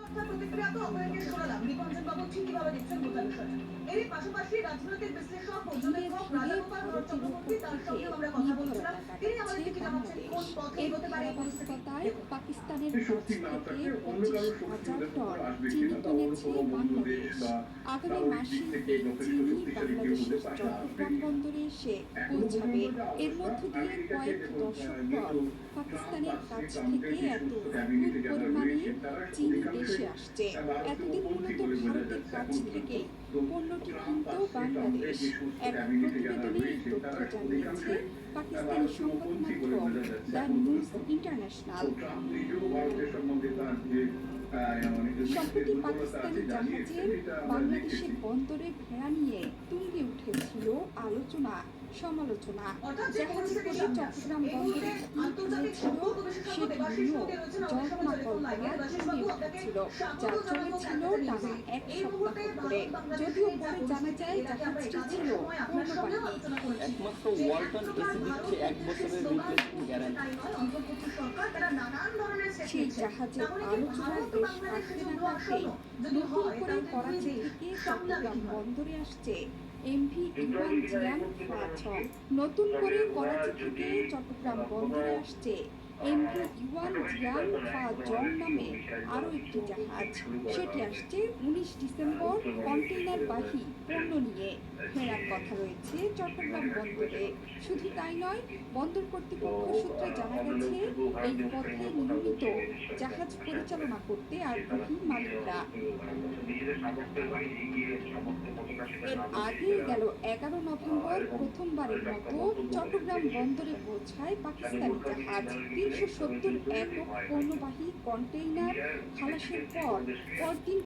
প্রতিক্রিয়া তো আপনাকে শোনালাম। নিপঞ্জন বাবু ঠিক কিভাবে দেখছেন গোটা বিষয়টা। এর পাশাপাশি রাজনৈতিক বিশ্লেষক পর্যবেক্ষক রাজাগোপাল চক্রবর্তী তার সঙ্গেও আমরা কথা বলছিলাম। তিনি আমাদেরকে জানাচ্ছেন কোন পথে এগোতে পারে এই পরিস্থিতি। পাকিস্তানের কাছ থেকে 25,000 টন চিনি কিনেছে বাংলাদেশ। আগামী মাসে এই চিনি বাংলাদেশের চট্টগ্রাম বন্দরে এসে পৌঁছাবে। এর মধ্য দিয়ে কয়েক দশক পর পাকিস্তানের কাছ থেকে এত বিপুল পরিমাণে চিনি দেশে আসছে। এতদিন মূলত ভারতের কাছ থেকে পণ্যটি কিনত বাংলাদেশ। এক প্রতিবেদনে এই তথ্য জানিয়েছে পাকিস্তানি সংবাদ মাধ্যম দ্য নিউজ ইন্টারন্যাশনাল। সম্প্রতি পাকিস্তানি জাহাজের বাংলাদেশের বন্দরে ভেড়া নিয়ে তুঙ্গে উঠেছিল আলোচনা সমালোচনা। জাহাজে করে চট্টগ্রাম বন্দরে ছিল সেটিও জল্পনা কল্পনা তুঙ্গে উঠেছিল, যা চলেছিল টানা এক সপ্তাহ ধরে। যদিও পরে জানা যায় জাহাজটি ছিল পণ্যবাহী। একমাত্র ওয়ালটন এসি দিচ্ছে 1 বছরের রিপ্লেসমেন্ট গ্যারান্টি। সেই জাহাজের আলোচনার বেশ আসতে না থাকতেই নতুন করে করাচি থেকে চট্টগ্রাম বন্দরে আসছে এমভি ইউয়ান জিয়াং ফা-6। নতুন করে করাচি থেকে চট্টগ্রাম বন্দরে আসছে এমভি ইউয়ান জিয়াং ফা-জং নামে আরও একটি জাহাজ। সেটি আসছে 19 ডিসেম্বর কন্টেইনারবাহী পণ্য নিয়ে ফেরার কথা রয়েছে চট্টগ্রাম বন্দরে। শুধু তাই নয়, বন্দর কর্তৃপক্ষ সূত্রে জানা গেছে এই পথে নিয়মিত জাহাজ পরিচালনা করতে আগ্রহী মালিকরা। এর আগে গেল 11 নভেম্বর প্রথমবারের মতো চট্টগ্রাম বন্দরে পৌঁছায় পাকিস্তানি জাহাজ। 370 একক পণ্যবাহী কন্টেইনার খালাসের পরদিন